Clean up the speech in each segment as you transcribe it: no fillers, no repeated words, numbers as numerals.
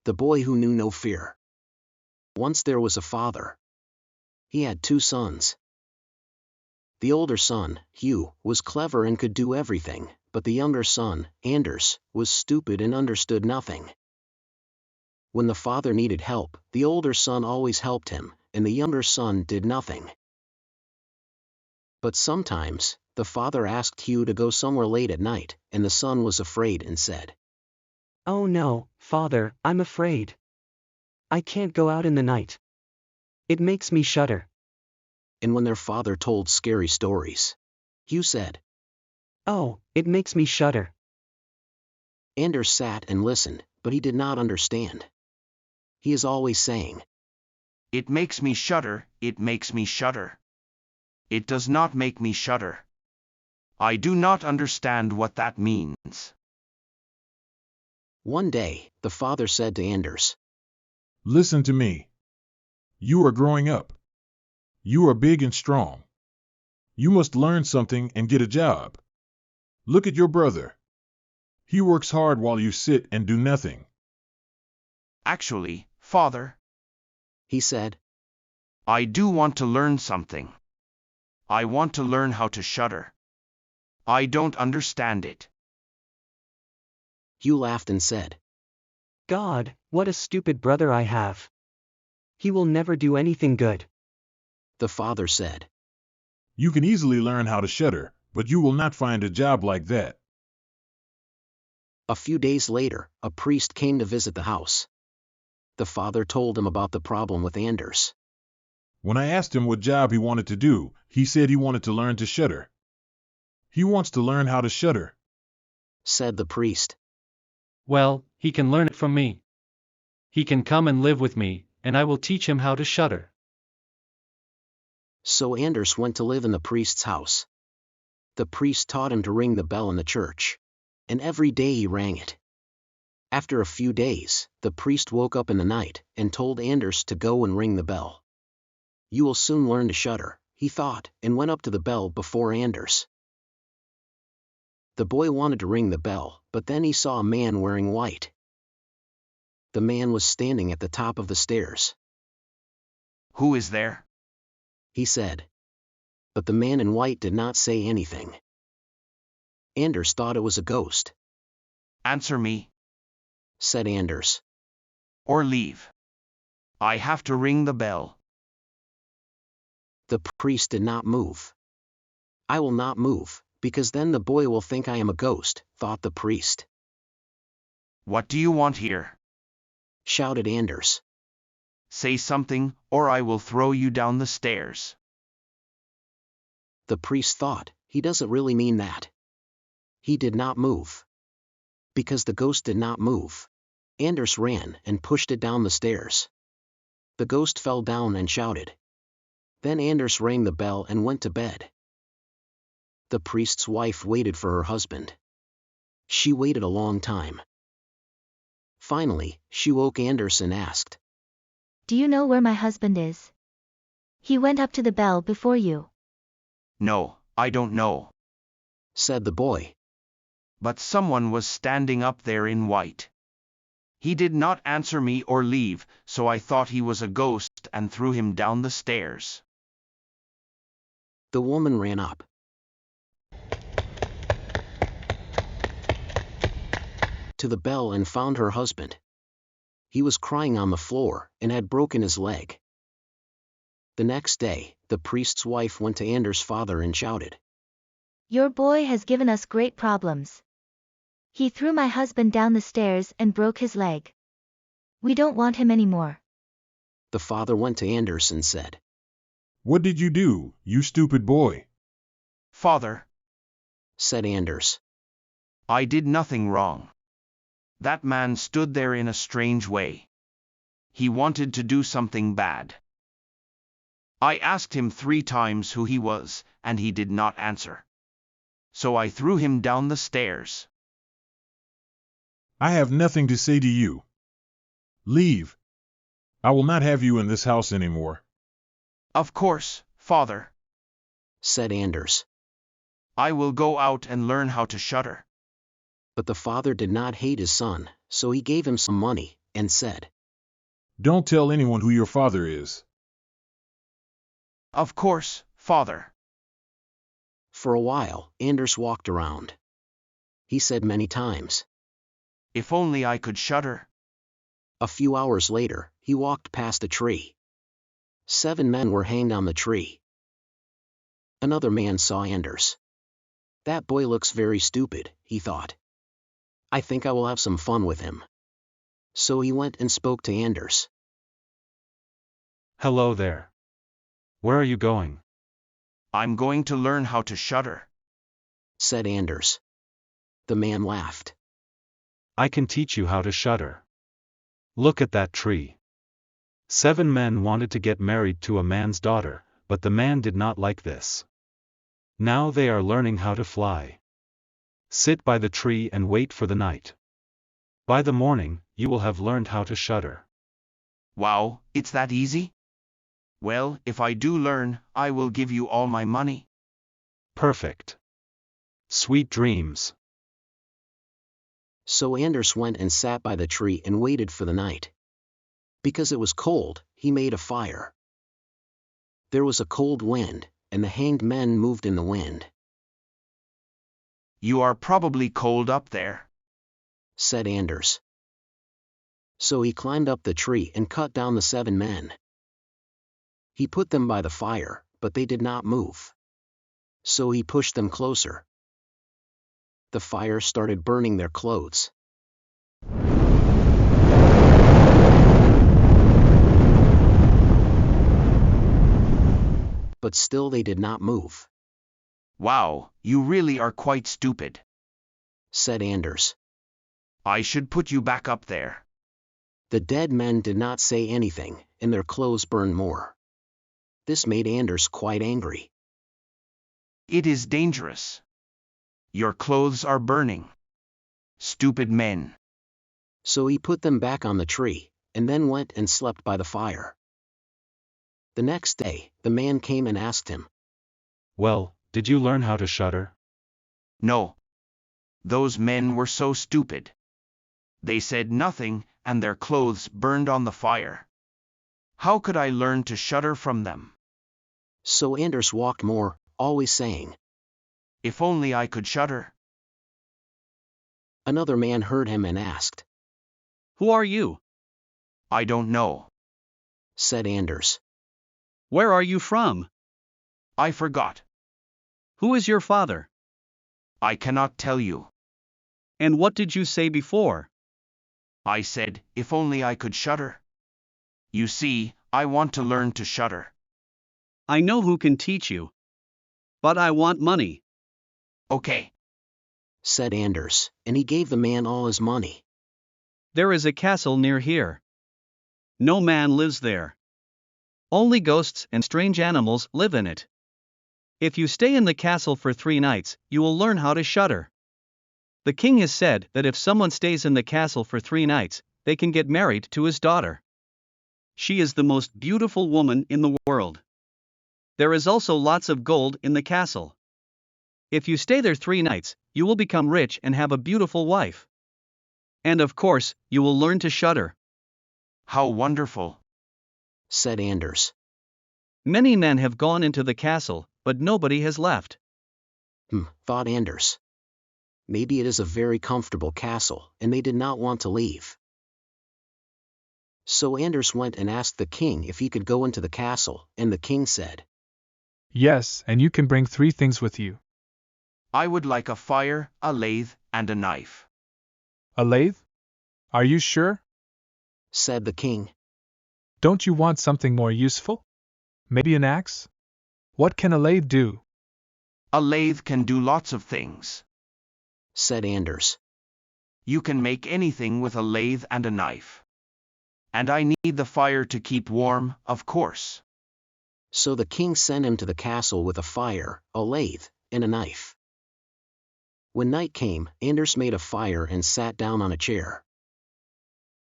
The boy who knew no fear. Once there was a father. He had 2 sons. The older son, Hugh, was clever and could do everything, but the younger son, Anders, was stupid and understood nothing. When the father needed help, the older son always helped him, and the younger son did nothing. But sometimes, the father asked Hugh to go somewhere late at night, and the son was afraid and said, "Oh no, father, I'm afraid. I can't go out in the night. It makes me shudder." And when their father told scary stories, Hugh said, "Oh, it makes me shudder." Anders sat and listened, but he did not understand. He is always saying, "It makes me shudder, it makes me shudder. It does not make me shudder. I do not understand what that means." One day, the father said to Anders, Listen to me. You are growing up. You are big and strong. You must learn something and get a job. Look at your brother. He works hard while you sit and do nothing. "Actually, father," he said, "I do want to learn something. I want to learn how to shudder. I don't understand it." Hugh laughed and said, God, what a stupid brother I have. He will never do anything good. The father said, You can easily learn how to shudder, but you will not find a job like that. A few days later, a priest came to visit the house. The father told him about the problem with Anders. When I asked him what job he wanted to do, he said he wanted to learn to shudder. He wants to learn how to shudder, said the priest. Well, he can learn it from me. He can come and live with me, and I will teach him how to shudder. So Anders went to live in the priest's house. The priest taught him to ring the bell in the church, and every day he rang it. After a few days, the priest woke up in the night and told Anders to go and ring the bell. You will soon learn to shudder, he thought, and went up to the bell before Anders. The boy wanted to ring the bell, but then he saw a man wearing white. The man was standing at the top of the stairs. "Who is there?" he said. But the man in white did not say anything. Anders thought it was a ghost. "Answer me," said Anders, "or leave. I have to ring the bell." The priest did not move. I will not move, because then the boy will think I am a ghost, thought the priest. "What do you want here?" shouted Anders. "Say something, or I will throw you down the stairs." The priest thought, he doesn't really mean that. He did not move. Because the ghost did not move, Anders ran and pushed it down the stairs. The ghost fell down and shouted. Then Anders rang the bell and went to bed. The priest's wife waited for her husband. She waited a long time. Finally, she woke Anders and asked, "Do you know where my husband is? He went up to the bell before you." "No, I don't know. said the boy. But someone was standing up there in white. He did not answer me or leave, so I thought he was a ghost and threw him down the stairs." The woman ran up to the bell and found her husband. He was crying on the floor and had broken his leg. The next day, the priest's wife went to Anders' father and shouted, "Your boy has given us great problems. He threw my husband down the stairs and broke his leg. We don't want him anymore." The father went to Anders and said, What did you do, you stupid boy? "Father," said Anders, "I did nothing wrong. That man stood there in a strange way. He wanted to do something bad. I asked him 3 times who he was, and he did not answer. So I threw him down the stairs." I have nothing to say to you. Leave. I will not have you in this house anymore. "Of course, father. said Anders. I will go out and learn how to shudder." But the father did not hate his son, so he gave him some money, and said, Don't tell anyone who your father is. Of course, father. For a while, Anders walked around. He said many times. If only I could shudder. A few hours later, he walked past a tree. 7 men were hanged on the tree. Another man saw Anders. That boy looks very stupid, he thought. I think I will have some fun with him. So he went and spoke to Anders. Hello there. Where are you going? I'm going to learn how to shudder, said Anders. The man laughed. I can teach you how to shudder. Look at that tree. 7 men wanted to get married to a man's daughter, but the man did not like this. Now they are learning how to fly. Sit by the tree and wait for the night. By the morning, you will have learned how to shudder. Wow, it's that easy? Well, if I do learn, I will give you all my money. Perfect. Sweet dreams. So Anders went and sat by the tree and waited for the night. Because it was cold, he made a fire. There was a cold wind, and the hanged men moved in the wind. You are probably cold up there, said Anders. So he climbed up the tree and cut down the 7 men. He put them by the fire, but they did not move. So he pushed them closer. The fire started burning their clothes. But still they did not move. Wow, you really are quite stupid, said Anders. I should put you back up there. The dead men did not say anything, and their clothes burned more. This made Anders quite angry. It is dangerous. Your clothes are burning. Stupid men. So he put them back on the tree, and then went and slept by the fire. The next day, the man came and asked him, Well, did you learn how to shudder? No. Those men were so stupid. They said nothing, and their clothes burned on the fire. How could I learn to shudder from them? So Anders walked more, always saying, If only I could shudder. Another man heard him and asked, Who are you? I don't know, said Anders. Where are you from? I forgot. Who is your father? I cannot tell you. And what did you say before? I said, if only I could shudder. You see, I want to learn to shudder. I know who can teach you. But I want money. Okay, said Anders, and he gave the man all his money. There is a castle near here. No man lives there. Only ghosts and strange animals live in it. If you stay in the castle for 3 nights, you will learn how to shudder. The king has said that if someone stays in the castle for 3 nights, they can get married to his daughter. She is the most beautiful woman in the world. There is also lots of gold in the castle. If you stay there 3 nights, you will become rich and have a beautiful wife. And of course, you will learn to shudder. how wonderful, said Anders. Many men have gone into the castle, but nobody has left. Thought Anders. Maybe it is a very comfortable castle, and they did not want to leave. So Anders went and asked the king if he could go into the castle, and the king said, Yes, and you can bring 3 things with you. I would like a fire, a lathe, and a knife. A lathe? Are you sure? said the king. Don't you want something more useful? Maybe an axe? What can a lathe do? A lathe can do lots of things, said Anders. You can make anything with a lathe and a knife. And I need the fire to keep warm, of course. So the king sent him to the castle with a fire, a lathe, and a knife. When night came, Anders made a fire and sat down on a chair.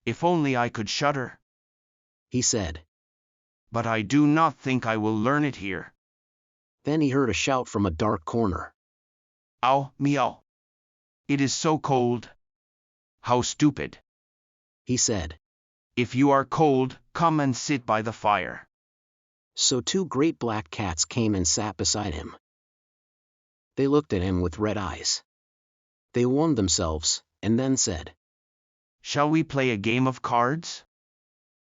If only I could shudder. He said. But I do not think I will learn it here. Then he heard a shout from a dark corner. Ow, meow. It is so cold. How stupid, he said. If you are cold, come and sit by the fire. So 2 great black cats came and sat beside him. They looked at him with red eyes. They warmed themselves, and then said, Shall we play a game of cards?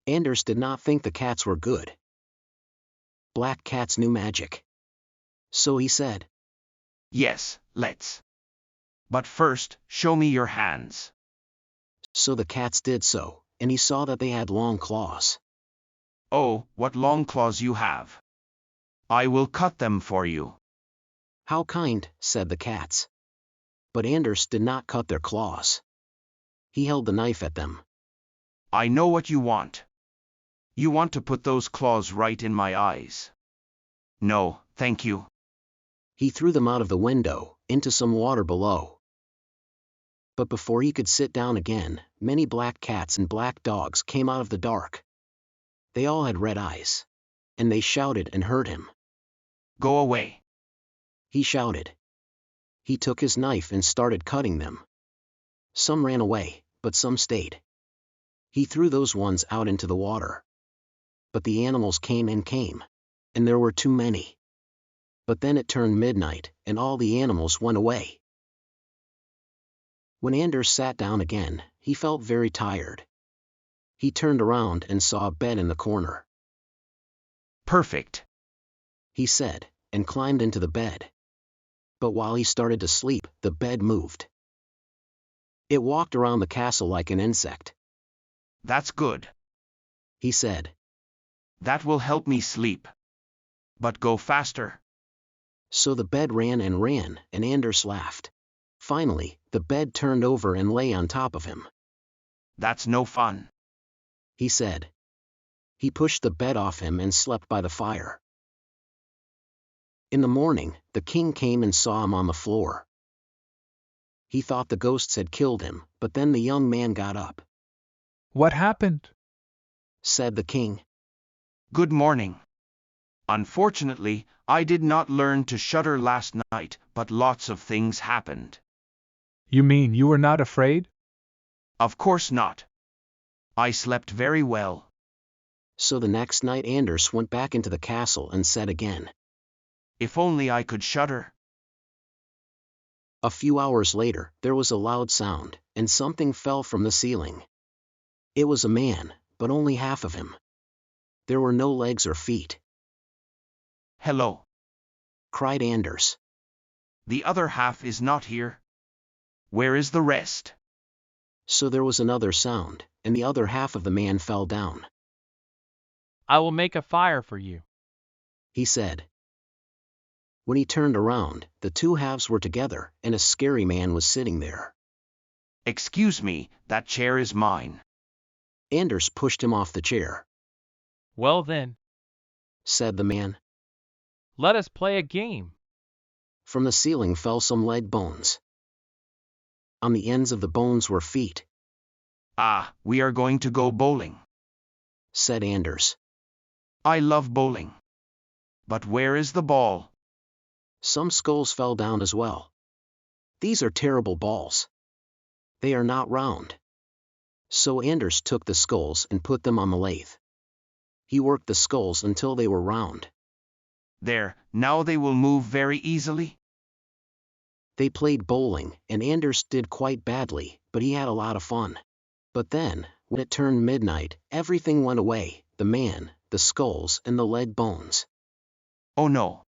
Anders did not think the cats were good. Black cats knew magic. So he said, Yes, let's. But first, show me your hands. So the cats did so, and he saw that they had long claws. Oh, what long claws you have. I will cut them for you. How kind, said the cats. But Anders did not cut their claws. He held the knife at them. I know what you want. You want to put those claws right in my eyes. No, thank you. He threw them out of the window, into some water below. But before he could sit down again, many black cats and black dogs came out of the dark. They all had red eyes. And they shouted and heard him. Go away. He shouted. He took his knife and started cutting them. Some ran away, but some stayed. He threw those ones out into the water. But the animals came, and there were too many. But then it turned midnight, and all the animals went away. When Anders sat down again, he felt very tired. He turned around and saw a bed in the corner. Perfect, he said, and climbed into the bed. But while he started to sleep, the bed moved. It walked around the castle like an insect. That's good, he said. That will help me sleep. But go faster. So the bed ran, and Anders laughed. Finally, the bed turned over and lay on top of him. That's no fun, he said. He pushed the bed off him and slept by the fire. In the morning, the king came and saw him on the floor. He thought the ghosts had killed him, but then the young man got up. What happened? Said the king. Good morning. Unfortunately, I did not learn to shudder last night, but lots of things happened. You mean you were not afraid? Of course not. I slept very well. So the next night Anders went back into the castle and said again, If only I could shudder. A few hours later, there was a loud sound, and something fell from the ceiling. It was a man, but only half of him. There were no legs or feet. Hello, cried Anders. The other half is not here. Where is the rest? So there was another sound, and the other half of the man fell down. I will make a fire for you, he said. When he turned around, the 2 halves were together, and a scary man was sitting there. Excuse me, that chair is mine. Anders pushed him off the chair. Well then, said the man. Let us play a game. From the ceiling fell some leg bones. On the ends of the bones were feet. Ah, we are going to go bowling, said Anders. I love bowling. But where is the ball? Some skulls fell down as well. These are terrible balls. They are not round. So Anders took the skulls and put them on the lathe. He worked the skulls until they were round. There, now they will move very easily. They played bowling, and Anders did quite badly, but he had a lot of fun. But then, when it turned midnight, everything went away, the man, the skulls, and the leg bones. Oh no.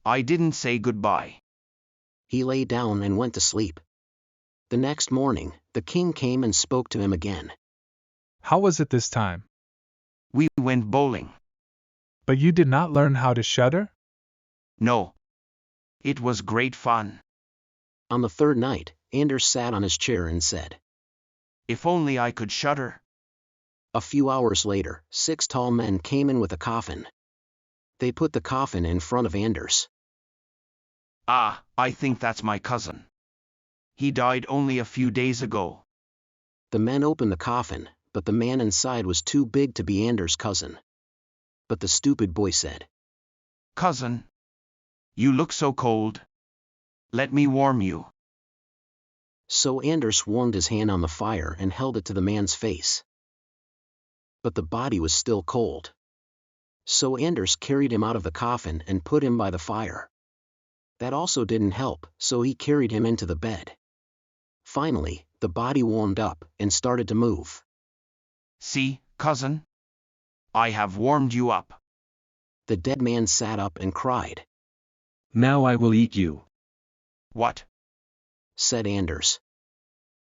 I didn't say goodbye. He lay down and went to sleep. The next morning, the king came and spoke to him again. How was it this time? We went bowling. But you did not learn how to shudder? No. It was great fun. On the 3rd night, Anders sat on his chair and said, If only I could shudder. A few hours later, 6 tall men came in with a coffin. They put the coffin in front of Anders. Ah, I think that's my cousin. He died only a few days ago. The men opened the coffin, but the man inside was too big to be Anders' cousin. But the stupid boy said, Cousin, you look so cold. Let me warm you. So Anders warmed his hand on the fire and held it to the man's face. but the body was still cold. So Anders carried him out of the coffin and put him by the fire. That also didn't help, so he carried him into the bed. Finally, the body warmed up and started to move. See, cousin? I have warmed you up. The dead man sat up and cried. Now I will eat you. What? Said Anders.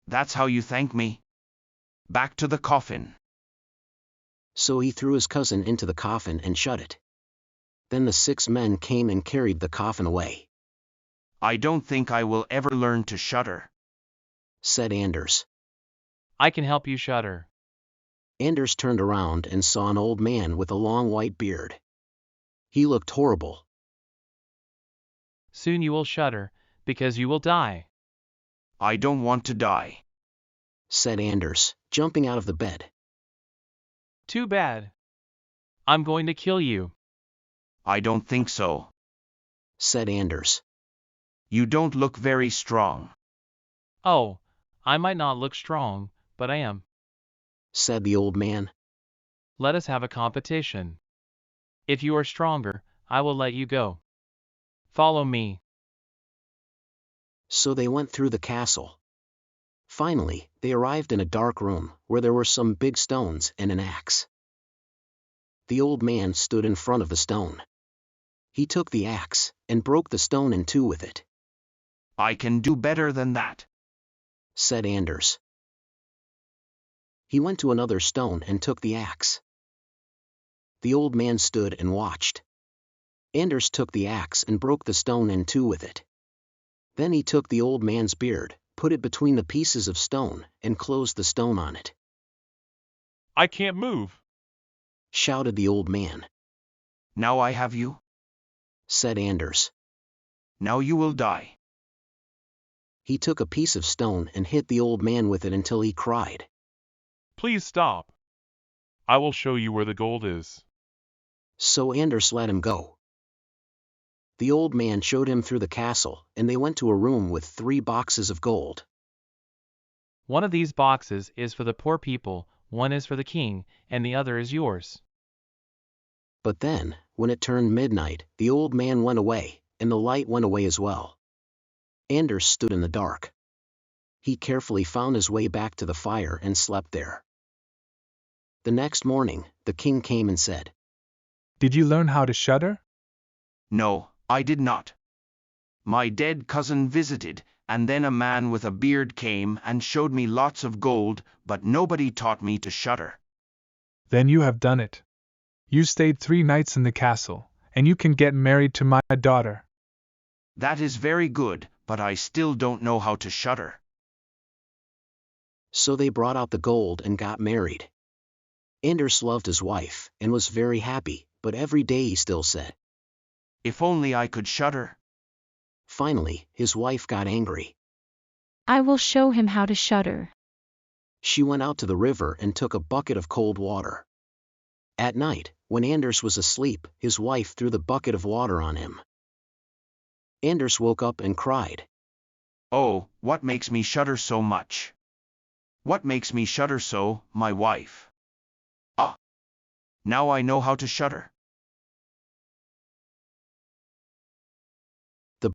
That's how you thank me? Back to the coffin. So he threw his cousin into the coffin and shut it. Then the 6 men came and carried the coffin away. I don't think I will ever learn to shudder, said Anders. I can help you shudder. Anders turned around and saw an old man with a long white beard. He looked horrible. Soon you will shudder, because you will die. I don't want to die, said Anders, jumping out of the bed. Too bad. I'm going to kill you. I don't think so, said Anders. You don't look very strong. Oh, I might not look strong, but I am, said the old man. Let us have a competition. If you are stronger, I will let you go. Follow me. So they went through the castle. Finally, they arrived in a dark room, where there were some big stones and an axe. The old man stood in front of the stone. He took the axe, and broke the stone in 2 with it. I can do better than that, said Anders. He went to another stone and took the axe. The old man stood and watched. Anders took the axe and broke the stone in 2 with it. Then he took the old man's beard, put it between the pieces of stone, and closed the stone on it. I can't move, shouted the old man. Now I have you, said Anders. Now you will die. He took a piece of stone and hit the old man with it until he cried. Please stop. I will show you where the gold is. So Anders let him go. The old man showed him through the castle, and they went to a room with 3 boxes of gold. One of these boxes is for the poor people, one is for the king, and the other is yours. But then, when it turned midnight, the old man went away, and the light went away as well. Anders stood in the dark. He carefully found his way back to the fire and slept there. The next morning, the king came and said, Did you learn how to shudder? No, I did not. My dead cousin visited, and then a man with a beard came and showed me lots of gold, but nobody taught me to shudder. Then you have done it. You stayed 3 nights in the castle, and you can get married to my daughter. That is very good, but I still don't know how to shudder. So they brought out the gold and got married. Anders loved his wife, and was very happy, but every day he still said, If only I could shudder. Finally, his wife got angry. I will show him how to shudder. She went out to the river and took a bucket of cold water. At night, when Anders was asleep, his wife threw the bucket of water on him. Anders woke up and cried. Oh, what makes me shudder so much? What makes me shudder so, my wife? Ah! Now I know how to shudder.